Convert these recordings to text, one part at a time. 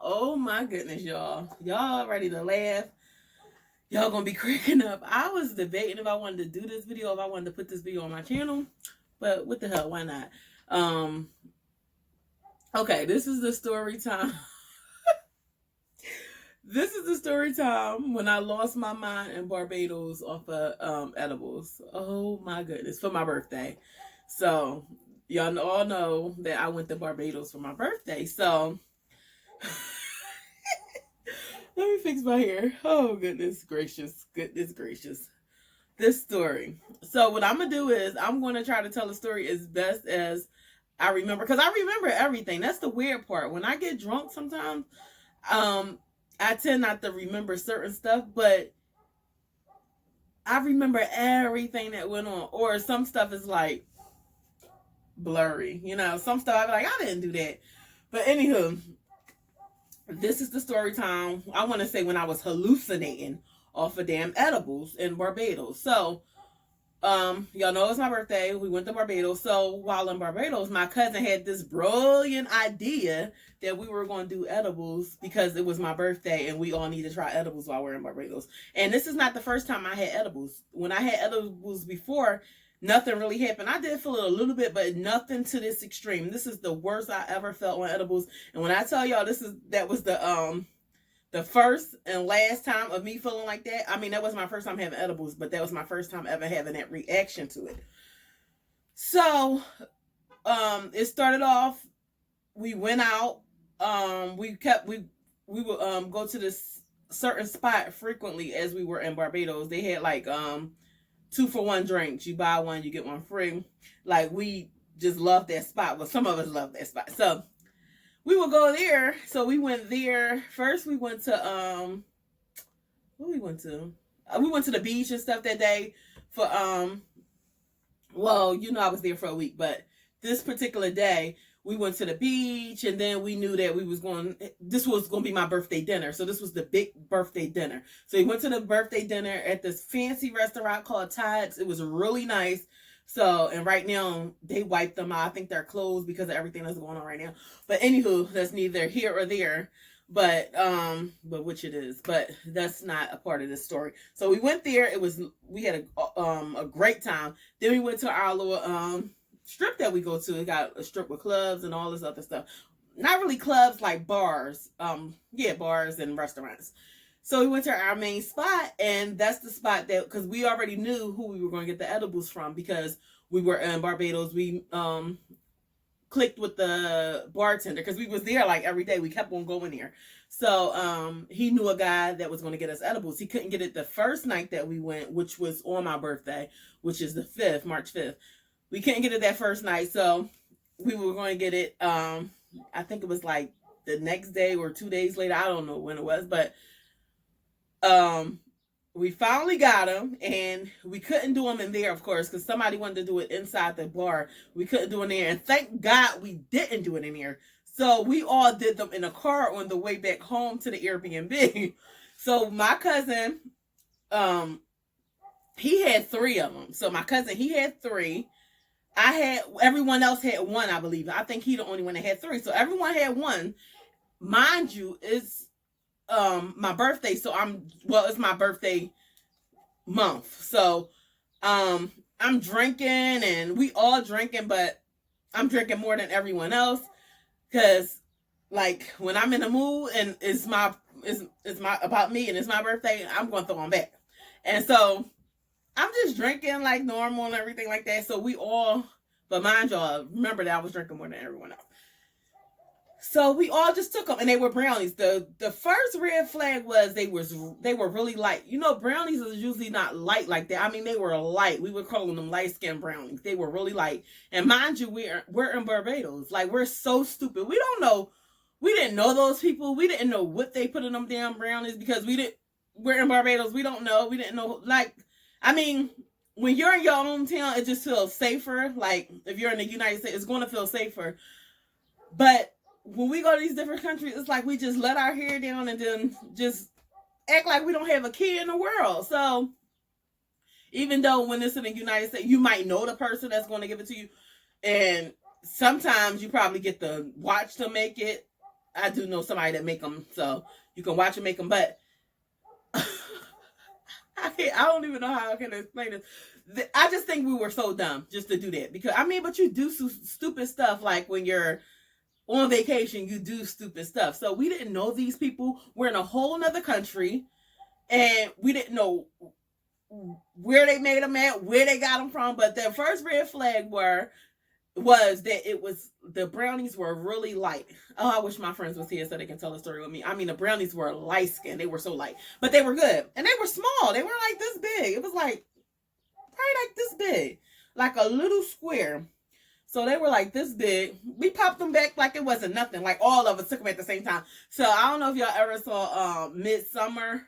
Oh my goodness, y'all. Y'all ready to laugh? Y'all gonna be cracking up. I was debating if I wanted to do this video, if I wanted to put this video on my channel. But what the hell, why not? Um, okay, this is the story time. This is the story time when I lost my mind in Barbados off of edibles. Oh my goodness, for my birthday. So y'all all know that I went to Barbados for my birthday. So let me fix my hair. Oh goodness gracious, goodness gracious. This story. So what I'm gonna do is I'm gonna try to tell the story as best as I remember, because I remember everything. That's the weird part. When I get drunk sometimes, I tend not to remember certain stuff, but I remember everything that went on. Or some stuff is like blurry. You know, some stuff I be like, I didn't do that. But anywho, this is the story time. I want to say when I was hallucinating off of damn edibles in Barbados. So y'all know it's my birthday. We went to Barbados. So while in Barbados, my cousin had this brilliant idea that we were going to do edibles because it was my birthday and we all need to try edibles while we're in Barbados. And this is not the first time I had edibles. When I had edibles before, nothing really happened. I did feel it a little bit, but nothing to this extreme. This is the worst I ever felt on edibles. And when I tell y'all that was the first and last time of me feeling like that. I mean, that was my first time having edibles, but that was my first time ever having that reaction to it. So, it started off, we went out, we would go to this certain spot frequently as we were in Barbados. They had like 2-for-1 drinks. You buy one, you get one free. Like, we just loved that spot. Well, some of us loved that spot. So we would go there. So we went there. First we went to what we went to? We went to the beach and stuff that day for well, you know I was there for a week, but this particular day we went to the beach, and then we knew that this was going to be my birthday dinner. So this was the big birthday dinner. So we went to the birthday dinner at this fancy restaurant called Tides. It was really nice. So, and right now they wiped them out. I think they're closed because of everything that's going on right now. But anywho, that's neither here or there. But which it is. But that's not a part of this story. So we went there. We had a great time. Then we went to our little strip that we go to. It got a strip with clubs and all this other stuff. Not really clubs, like bars. Yeah, bars and restaurants. So we went to our main spot, and that's the spot that, because we already knew who we were going to get the edibles from, because we were in Barbados. We clicked with the bartender because we was there like every day. We kept on going there. So he knew a guy that was going to get us edibles. He couldn't get it the first night that we went, which was on my birthday, which is the 5th, March 5th. We couldn't get it that first night, so we were going to get it, I think it was like the next day or 2 days later. I don't know when it was, but we finally got them, and we couldn't do them in there, of course, because somebody wanted to do it inside the bar. We couldn't do it in there, and thank God we didn't do it in there. So we all did them in a car on the way back home to the Airbnb. So my cousin, he had 3 of them. So my cousin, he had 3. Everyone else had 1, I believe. I think he the only one that had 3. So everyone had 1. Mind you, it's my birthday, so it's my birthday month. So I'm drinking, and we all drinking, but I'm drinking more than everyone else, because like when I'm in the mood and it's about me and it's my birthday, I'm going to throw them back. And so I'm just drinking like normal and everything like that. So but mind y'all, remember that I was drinking more than everyone else. So we all just took them, and they were brownies. The first red flag was they were really light. You know, brownies is usually not light like that. I mean, they were light. We were calling them light-skinned brownies. They were really light. And mind you, we're in Barbados. Like, we're so stupid. We didn't know those people. We didn't know what they put in them damn brownies, because we're in Barbados. We don't know. We didn't know. Like, I mean, when you're in your hometown, it just feels safer. Like, if you're in the United States, it's going to feel safer. But when we go to these different countries, it's like we just let our hair down and then just act like we don't have a key in the world. So even though when it's in the United States, you might know the person that's going to give it to you, and sometimes you probably get to watch them make it, I do know somebody that make them, so you can watch them make them. But I don't even know how I can explain this. I just think we were so dumb just to do that. Because, I mean, but you do stupid stuff like when you're on vacation, you do stupid stuff. So we didn't know these people. We're in a whole nother country, and we didn't know where they made them at, where they got them from. But their first red flag was that the brownies were really light. Oh, I wish my friends was here so they can tell a story with me. I mean, the brownies were light skinned. They were so light, but they were good, and they were small. They were like this big. It was like probably like this big, like a little square. So they were like this big. We popped them back like it wasn't nothing. Like all of us took them at the same time. So I don't know if y'all ever saw Midsummer,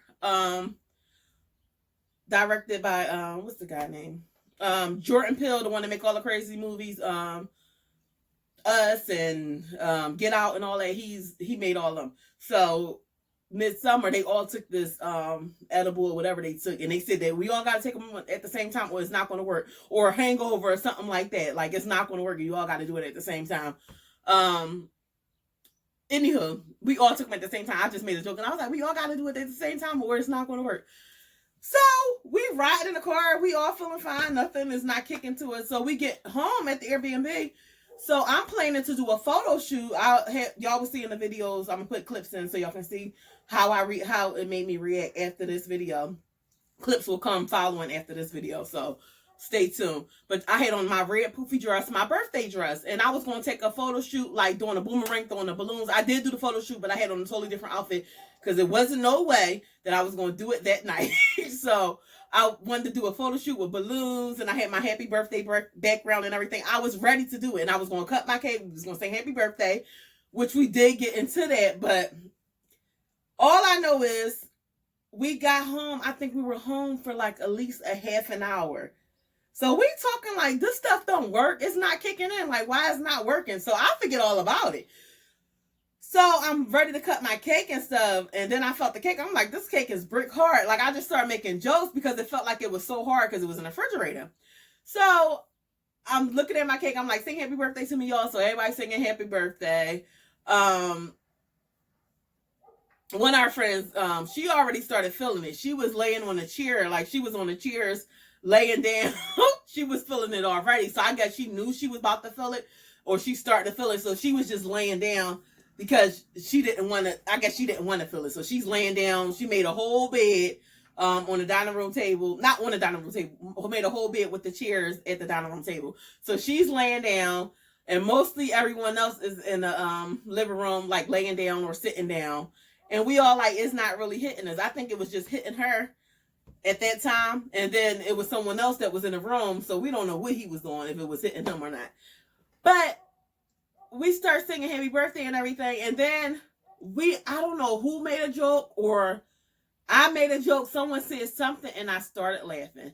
directed by what's the guy name? Jordan Peele, the one that make all the crazy movies, Us and Get Out and all that. He made all of them. So Midsummer, they all took this edible or whatever they took, and they said that we all got to take them at the same time, or it's not going to work, or hangover or something like that. Like it's not going to work. You all got to do it at the same time. Anywho, we all took them at the same time. I just made a joke, and I was like, we all got to do it at the same time, or it's not going to work. So we ride in the car. We all feeling fine. Nothing is not kicking to us. So we get home at the Airbnb. So I'm planning to do a photo shoot. Y'all will see in the videos. I'm gonna put clips in so y'all can see how it made me react after this video. Clips will come following after this video. So stay tuned. But I had on my red poofy dress, my birthday dress, and I was going to take a photo shoot, like doing a boomerang, throwing the balloons. I did do the photo shoot, but I had on a totally different outfit because there wasn't no way that I was going to do it that night. So I wanted to do a photo shoot with balloons, and I had my happy birthday background and everything. I was ready to do it, and I was going to cut my cake. We was going to say happy birthday, which we did get into that, but all I know is we got home. I think we were home for like at least a half an hour. So we talking like this stuff don't work. It's not kicking in. Like, why it's not working? So I forget all about it. So I'm ready to cut my cake and stuff. And then I felt the cake. I'm like, this cake is brick hard. Like I just started making jokes because it felt like it was so hard because it was in the refrigerator. So I'm looking at my cake. I'm like, sing happy birthday to me, y'all. So everybody's singing happy birthday. One of our friends, she already started feeling it. She was laying on a chair. Like she was on the chairs laying down. She was feeling it already. So I guess she knew she was about to feel it, or she started to feel it. So she was just laying down because she didn't want to, I guess she didn't want to feel it. So she's laying down. She made a whole bed on the dining room table. Not on the dining room table. Made a whole bed with the chairs at the dining room table. So she's laying down, and mostly everyone else is in the living room, like laying down or sitting down. And we all like, it's not really hitting us. I think it was just hitting her at that time, and then it was someone else that was in the room, so we don't know what he was doing, if it was hitting him or not. But we start singing happy birthday and everything, and then I don't know who made a joke, or I made a joke. Someone said something, and I started laughing.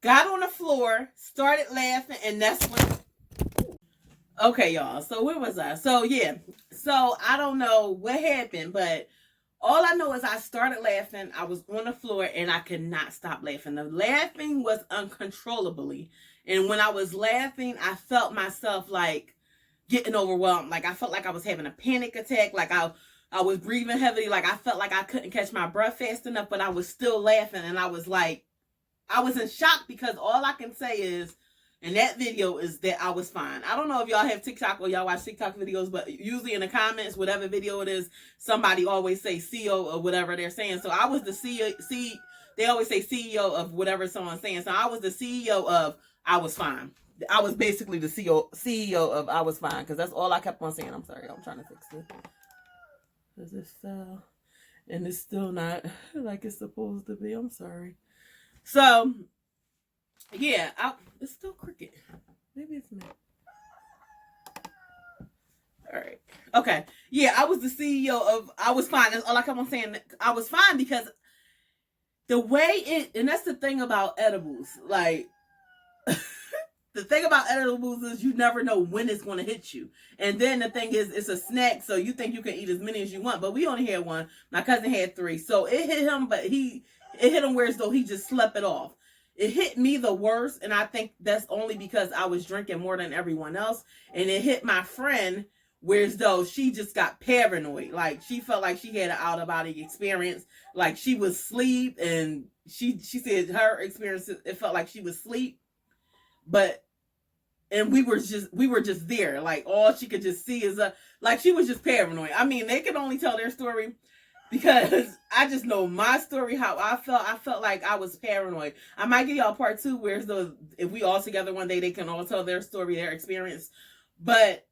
Got on the floor, started laughing, and that's when... Okay, y'all, so where was I? So, yeah. So, I don't know what happened, but all I know is I started laughing. I was on the floor, and I could not stop laughing. The laughing was uncontrollably. And when I was laughing, I felt myself, like, getting overwhelmed. Like, I felt like I was having a panic attack. Like, I was breathing heavily. Like, I felt like I couldn't catch my breath fast enough, but I was still laughing. And I was like, I was in shock, because all I can say is, in that video, is that I was fine. I don't know if y'all have TikTok or y'all watch TikTok videos, but usually in the comments, whatever video it is, somebody always say CEO or whatever they're saying. So I was the CEO. They always say CEO of whatever someone's saying. So I was the CEO of I was fine. I was basically the CEO of I was fine, because that's all I kept on saying. I'm sorry. I'm trying to fix it. Is this and it's still not like it's supposed to be. I'm sorry. So... yeah, it's still crooked. Maybe it's me. All right. Okay. Yeah, I was the CEO of I was fine. That's all I kept on saying. I was fine because the way and that's the thing about edibles. Like, the thing about edibles is you never know when it's going to hit you. And then the thing is, it's a snack, so you think you can eat as many as you want. But we only had one. My cousin had 3. So it hit him, but it hit him where as though he just slept it off. It hit me the worst, and I think that's only because I was drinking more than everyone else. And it hit my friend whereas though she just got paranoid. Like she felt like she had an out of body experience. Like she was asleep, and she said her experience, it felt like she was asleep, but and we were just there. Like all she could just see is like she was just paranoid. I mean, they could only tell their story because I just know my story, how I felt. I felt like I was paranoid. I might give y'all part 2, where if we all together one day, they can all tell their story, their experience. But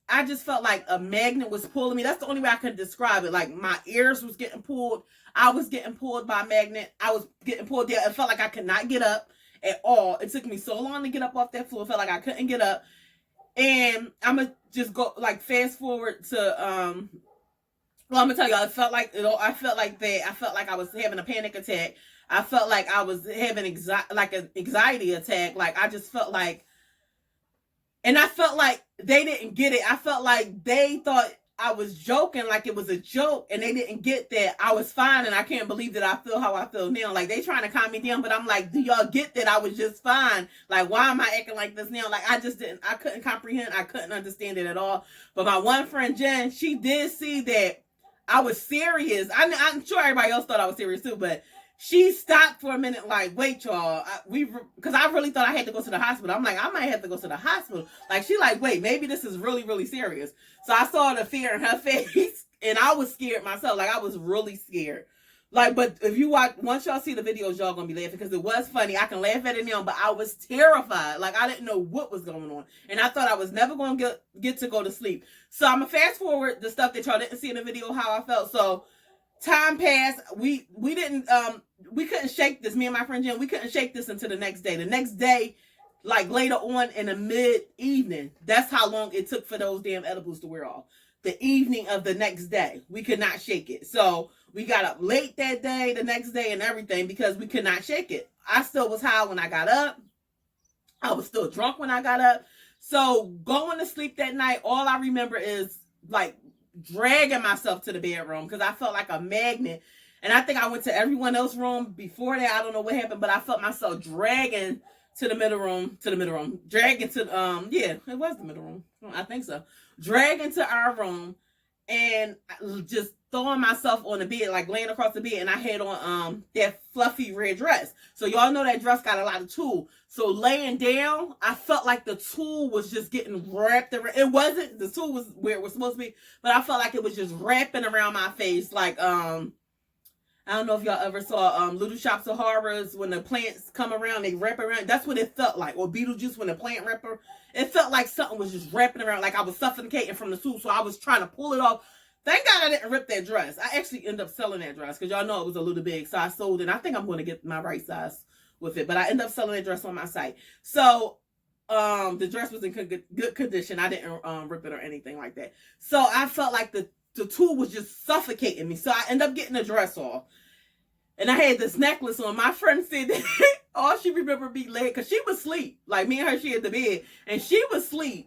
I just felt like a magnet was pulling me. That's the only way I could describe it. Like my ears was getting pulled. I was getting pulled by a magnet. I was getting pulled there. It felt like I could not get up at all. It took me so long to get up off that floor. It felt like I couldn't get up. And I'm going to just go like fast forward to, well, I'm going to tell y'all, it felt like, I felt like that. I felt like I was having a panic attack. I felt like I was having an anxiety attack. Like I just felt like, and I felt like they didn't get it. I felt like they thought I was joking, like it was a joke, and they didn't get that I was fine, and I can't believe that I feel how I feel now. Like, they trying to calm me down, but I'm like, do y'all get that I was just fine? Like, why am I acting like this now? Like, I couldn't comprehend. I couldn't understand it at all. But my one friend, Jen, she did see that I was serious. I'm sure everybody else thought I was serious too, but she stopped for a minute, like, wait, y'all, because I really thought I had to go to the hospital. I'm like, I might have to go to the hospital. Like, she like, wait, maybe this is really, really serious. So I saw the fear in her face, and I was scared myself. Like, I was really scared. Like, but if you watch, once y'all see the videos, y'all gonna be laughing, because it was funny. I can laugh at it now, but I was terrified. Like, I didn't know what was going on, and I thought I was never gonna get to go to sleep. So I'm gonna fast forward the stuff that y'all didn't see in the video, how I felt. So time passed. We couldn't shake this. Me and my friend Jen, we couldn't shake this until the next day. The next day, like later on in the mid-evening, that's how long it took for those damn edibles to wear off. The evening of the next day, we could not shake it. So we got up late that day, the next day, and everything, because we could not shake it. I still was high when I got up. I was still drunk when I got up. So going to sleep that night, all I remember is like dragging myself to the bedroom, because I felt like a magnet. And I think I went to everyone else's room before that. I don't know what happened, but I felt myself dragging to the middle room, dragging to, yeah, it was the middle room. I think so. Dragging to our room, and just throwing myself on the bed, like laying across the bed, and I had on that fluffy red dress. So y'all know that dress got a lot of tulle. So laying down, I felt like the tulle was just getting wrapped around. It wasn't, the tulle was where it was supposed to be, but I felt like it was just wrapping around my face, like I don't know if y'all ever saw Little Shops of Horrors, when the plants come around, they wrap around. That's what it felt like. Or Beetlejuice, when the plant wrapper. It felt like something was just wrapping around, like I was suffocating from the tulle. So I was trying to pull it off. Thank God I didn't rip that dress. I actually ended up selling that dress, because y'all know it was a little big. So I sold it. I think I'm going to get my right size with it. But I ended up selling that dress on my site. So the dress was in good condition. I didn't rip it or anything like that. So I felt like the tulle was just suffocating me. So I ended up getting the dress off. And I had this necklace on. My friend said that all she remembered me laying, because she was asleep. Like, me and her, she had the bed, and she was asleep.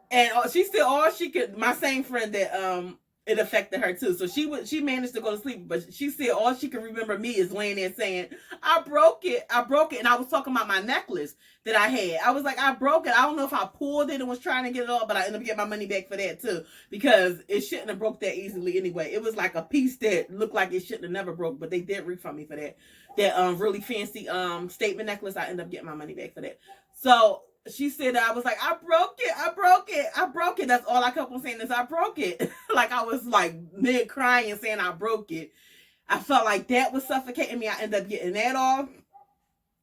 And she said all she could, my same friend, that it affected her too. So she managed to go to sleep, but she said all she could remember me is laying there saying, I broke it. And I was talking about my necklace that I had. I was like, I broke it. I don't know if I pulled it and was trying to get it off, but I ended up getting my money back for that too, because it shouldn't have broke that easily anyway. It was like a piece that looked like it shouldn't have never broke, but they did refund me for that. That really fancy statement necklace. I ended up getting my money back for that. So she said that I was like, I broke it. That's all I kept on saying is I broke it. Like, I was like mid crying saying I broke it. I felt like that was suffocating me. I ended up getting that off.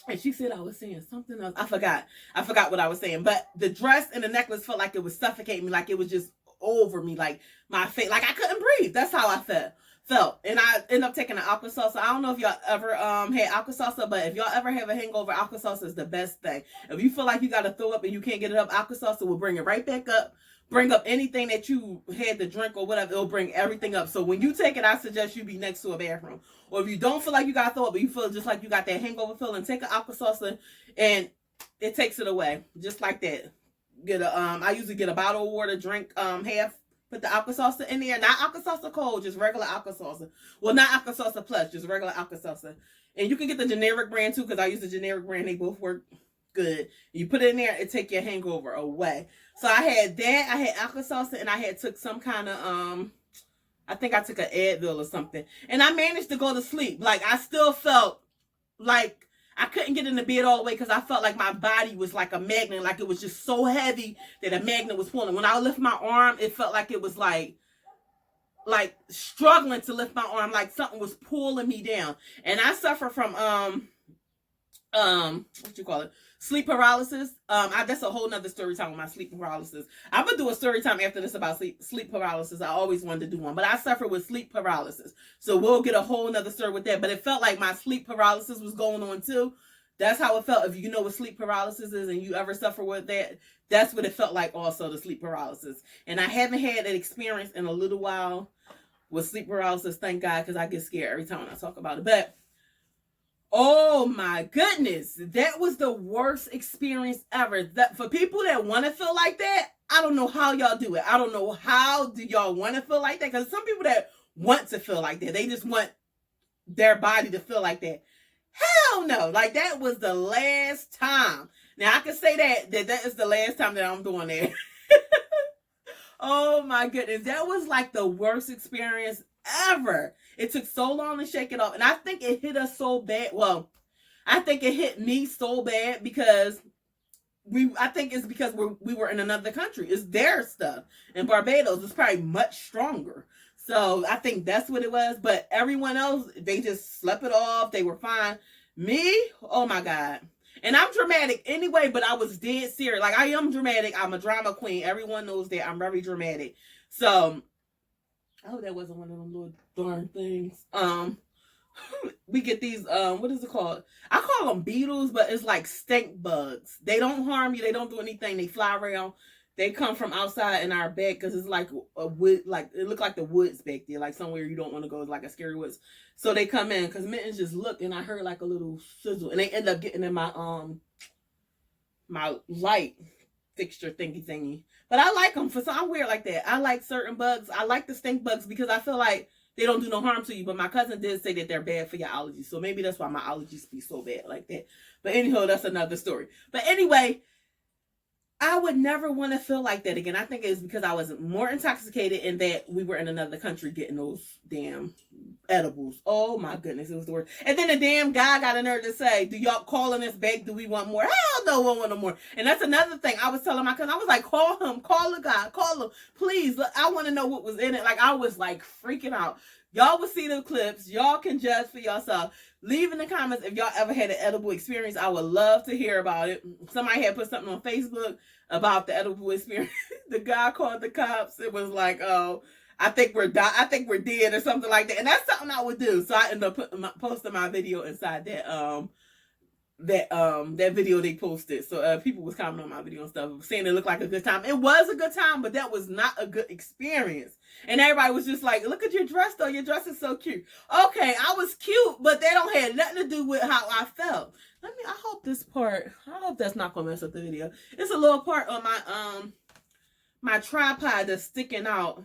And she said I was saying something else. I forgot what I was saying. But the dress and the necklace felt like it was suffocating me. Like it was just over me. Like my face. Like I couldn't breathe. That's how I felt. And I ended up taking an Alka-Seltzer. I don't know if y'all ever had Alka-Seltzer, but if y'all ever have a hangover, Alka-Seltzer is the best thing. If you feel like you got to throw up and you can't get it up, Alka-Seltzer will bring it right back up. Bring up anything that you had to drink or whatever. It'll bring everything up. So when you take it, I suggest you be next to a bathroom. Or if you don't feel like you got to throw up, but you feel just like you got that hangover feeling, take an Alka-Seltzer and it takes it away. Just like that. I usually get a bottle of water, drink half. Put the Alka-Seltzer in there. Not Alka-Seltzer Cold, just regular Alka-Seltzer. Well, not Alka-Seltzer Plus, just regular Alka-Seltzer. And you can get the generic brand too, because I use the generic brand. They both work good. You put it in there, it take your hangover away. So I had that. I had Alka-Seltzer, and I had took some kind of I think I took an Advil or something, and I managed to go to sleep. Like I still felt like I couldn't get in the bed all the way because I felt like my body was like a magnet, like it was just so heavy that a magnet was pulling. When I lift my arm, it felt like it was like struggling to lift my arm, like something was pulling me down. And I suffer from what you call it, sleep paralysis. That's a whole nother story time with my sleep paralysis. I'm gonna do a story time after this about sleep paralysis. I always wanted to do one, but I suffer with sleep paralysis, so we'll get a whole nother story with that. But it felt like my sleep paralysis was going on too. That's how it felt. If you know what sleep paralysis is and you ever suffer with that, that's what it felt like also, the sleep paralysis. And I haven't had that experience in a little while with sleep paralysis, thank God, because I get scared every time I talk about it. But oh my goodness, that was the worst experience ever. That for people that want to feel like that, I don't know how y'all do it. I don't know how do y'all want to feel like that, because some people that want to feel like that, they just want their body to feel like that. Hell no. Like that was the last time. Now I can say that is the last time that I'm doing that. Oh my goodness, that was like the worst experience ever. It took so long to shake it off, and I think it hit us so bad. Well, I think it hit me so bad because I think it's because we were in another country. It's their stuff. In Barbados, it's probably much stronger. So I think that's what it was. But everyone else, they just slept it off. They were fine. Me, oh my God. And I'm dramatic anyway, but I was dead serious. Like I am dramatic. I'm a drama queen. Everyone knows that. I'm very dramatic. So, oh, that wasn't one of them little darn things. We get these, what is it called? I call them beetles, but it's like stink bugs. They don't harm you. They don't do anything. They fly around. They come from outside in our bed because it's like a wood, like it looked like the woods back there, like somewhere you don't want to go. It's like a scary woods. So they come in because Mittens just looked, and I heard like a little sizzle, and they end up getting in my my light fixture thingy. But I like them for some weird like that. I like certain bugs. I like the stink bugs because I feel like they don't do no harm to you. But my cousin did say that they're bad for your allergies, so maybe that's why my allergies be so bad like that. But anyhow, that's another story. But anyway, I would never want to feel like that again. I think it's because I was more intoxicated and that we were in another country getting those damn edibles. Oh my goodness, it was the worst. And then the damn guy got a nerve to say, do y'all calling us back? Do we want more? Hell no, we don't want no more. And that's another thing. I was telling my cousin, I was like, call him, call the guy, call him. Please, look, I want to know what was in it. Like I was like freaking out. Y'all will see the clips. Y'all can judge for yourself. Leave in the comments if y'all ever had an edible experience. I would love to hear about it. Somebody had put something on Facebook about the edible experience. The guy called the cops. It was like, oh, I think we're dead or something like that. And that's something I would do. So I ended up posting my video inside that video they posted. So people was commenting on my video and stuff, saying it looked like a good time. It was a good time, but that was not a good experience. And everybody was just like, look at your dress though. Your dress is so cute. Okay, I was cute, but that don't have nothing to do with how I felt. I hope that's not gonna mess up the video. It's a little part on my my tripod that's sticking out.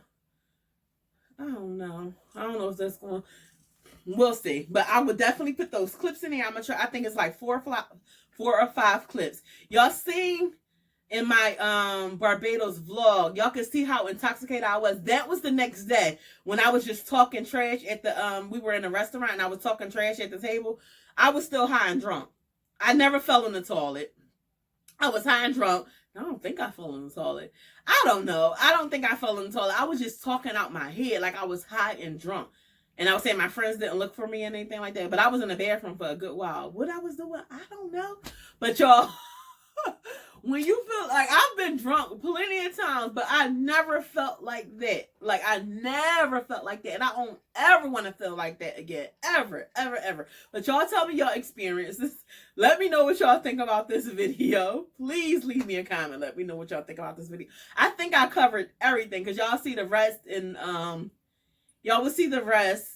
I don't know if that's going. We'll see. But I would definitely put those clips in there. I'm gonna try. I think it's like 4 or 5 clips. Y'all seen in my Barbados vlog, y'all can see how intoxicated I was. That was the next day when I was just talking trash at the we were in a restaurant and I was talking trash at the table. I was still high and drunk. I never fell in the toilet. I was high and drunk. I don't think I fell in the toilet. I don't know. I don't think I fell in the toilet. I was just talking out my head like I was high and drunk. And I was saying my friends didn't look for me and anything like that. But I was in the bathroom for a good while. What I was doing, I don't know. But y'all, when you feel like, I've been drunk plenty of times, but I never felt like that. Like I never felt like that. And I don't ever want to feel like that again. Ever, ever, ever. But y'all tell me your experiences. Let me know what y'all think about this video. Please leave me a comment. Let me know what y'all think about this video. I think I covered everything because y'all see the rest in, y'all will see the rest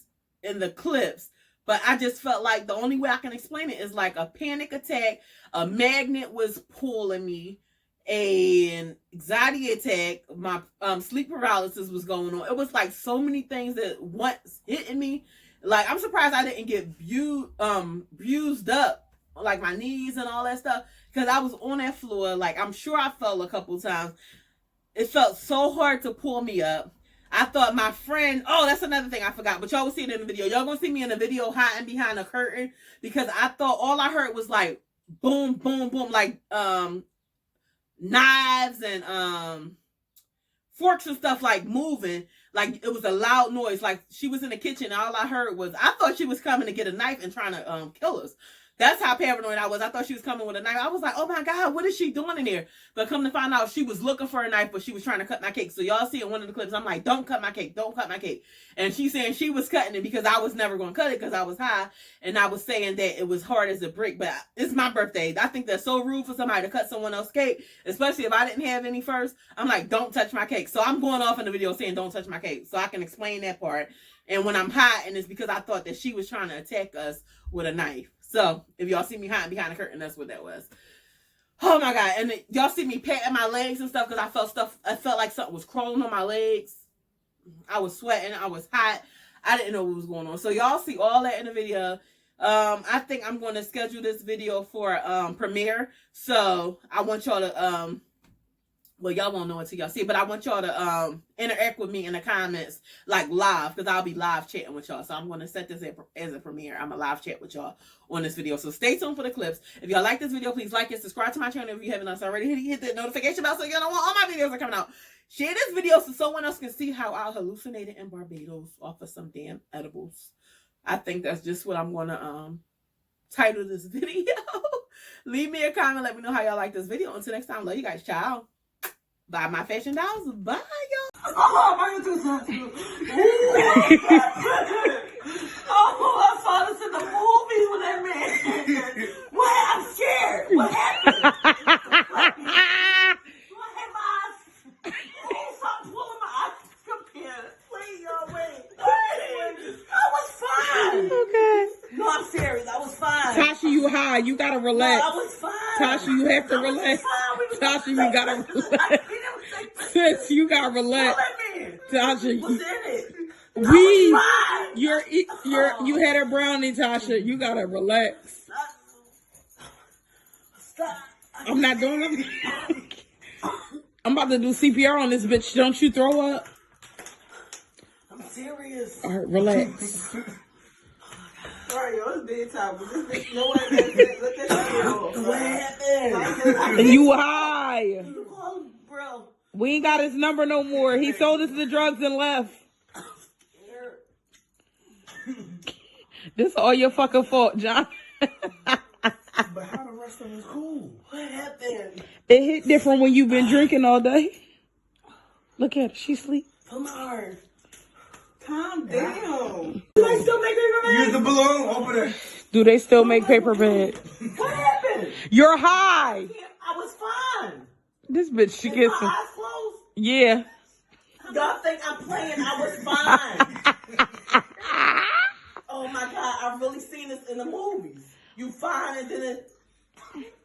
in the clips. But I just felt like the only way I can explain it is like a panic attack. A magnet was pulling me. An anxiety attack. My sleep paralysis was going on. It was like so many things that once hitting me. Like I'm surprised I didn't get bruised up. Like my knees and all that stuff. because I was on that floor. Like, I'm sure I fell a couple times. It felt so hard to pull me up. I thought my friend, oh, that's another thing I forgot, but y'all will see it in the video. Y'all gonna see me in the video hiding behind a curtain because I thought all I heard was like boom, boom, boom, like knives and forks and stuff like moving. Like it was a loud noise. Like she was in the kitchen and all I heard was, I thought she was coming to get a knife and trying to kill us. That's how paranoid I was. I thought she was coming with a knife. I was like, oh my God, what is she doing in here? But come to find out, she was looking for a knife, but she was trying to cut my cake. So y'all see in one of the clips, I'm like, don't cut my cake. Don't cut my cake. And she's saying she was cutting it because I was never going to cut it because I was high. And I was saying that it was hard as a brick. But it's my birthday. I think that's so rude for somebody to cut someone else's cake, especially if I didn't have any first. I'm like, don't touch my cake. So I'm going off in the video saying don't touch my cake. So I can explain that part. And when I'm high, and it's because I thought that she was trying to attack us with a knife. So if y'all see me hiding behind the curtain, that's what that was. Oh my God. And y'all see me patting my legs and stuff because I felt like something was crawling on my legs. I was sweating. I was hot. I didn't know what was going on. So y'all see all that in the video. I think I'm going to schedule this video for premiere. So I want y'all to well, y'all won't know until y'all see it, but I want y'all to interact with me in the comments, like live, because I'll be live chatting with y'all. So I'm going to set this as a premiere. I'm a live chat with y'all on this video. So stay tuned for the clips. If y'all like this video, please like it, subscribe to my channel if you haven't already. Hit the notification bell so you know when all my videos are coming out. Share this video so someone else can see how I hallucinated in Barbados off of some damn edibles. I think that's just what I'm going to title this video. Leave me a comment. Let me know how y'all like this video. Until next time, love you guys. Ciao. Buy my fashion dolls. Bye, y'all. Oh, my God. Oh, I saw this in the movies with that man. What? I'm scared. What happened? What happened? Oh, stop pulling my eyes. Come here. Please, y'all, wait. I was fine. Okay. No, I'm serious. I was fine. Tasha, you high. You gotta relax. No, I was fine. Tasha, you have to relax. Tasha, you gotta relax. Sis, you gotta relax. Tasha, what's in it? You had a brownie, Tasha. You gotta relax. Stop. I'm not doing it. I'm about to do CPR on this bitch. Don't you throw up? I'm serious. All right, relax. All right, y'all, it's bedtime. Look at you. What happened? And you high. Oh, bro. We ain't got his number no more. He sold us the drugs and left. This all your fucking fault, John. But how the rest of us cool? What happened? It hit different when you've been drinking all day. Look at her. She sleep. Come on. Calm down. Do they still make paper bags? Use the balloon. Open it. Do they still make paper bags? What happened? You're high. I was fine. This bitch, she Is gets my some. eyes closed? Yeah. Y'all think I'm playing? I was fine. Oh my God, I've really seen this in the movies. You fine and then it...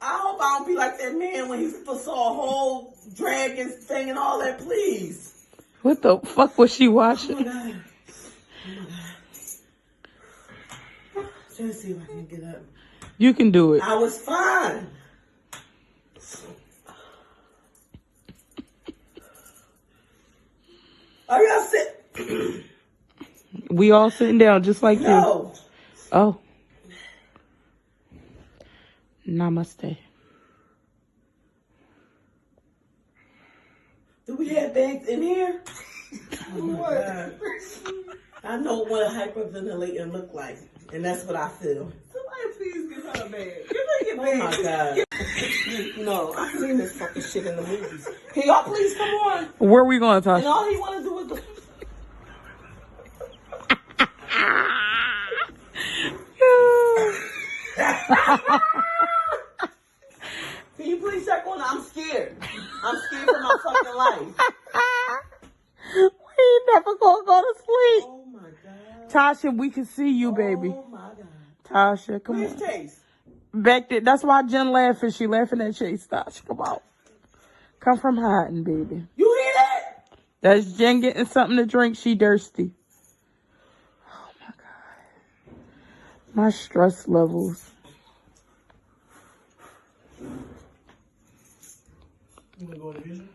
I hope I don't be like that man when he saw a whole dragon thing and all that, please. What the fuck was she watching? Oh my God. Oh my God. Let's see if I can get up. You can do it. I was fine. Are y'all sit? We all sitting down just like No. you. Oh. Namaste. Do we have bags in here? Oh my God. I know what hyperventilating look like, and that's what I feel. Somebody please get her a bag. Give her your bag. Oh my God. No, I've seen this fucking shit in the movies. Can y'all please come on? Where are we going, Tasha? And all he want to do is... Can you please check on her? I'm scared. I'm scared for my fucking life. We never gonna go to sleep. Oh my God. Tasha, we can see you, baby. Oh my God. Tasha, come Where's on. Chase? Back there. That's why Jen laughing. She laughing at Chase. Tasha, come on. Come from hiding, baby. You hear that? That's Jen getting something to drink. She thirsty. Oh my God. My stress levels. wanna go in the vision?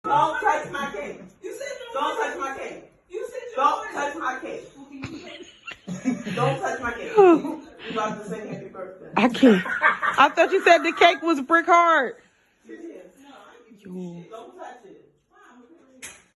Don't touch my cake. You said don't touch my cake. You said don't touch my cake. Don't touch my cake. You about to say happy birthday. I can't. I thought you said the cake was brick hard. It is. No, don't touch it.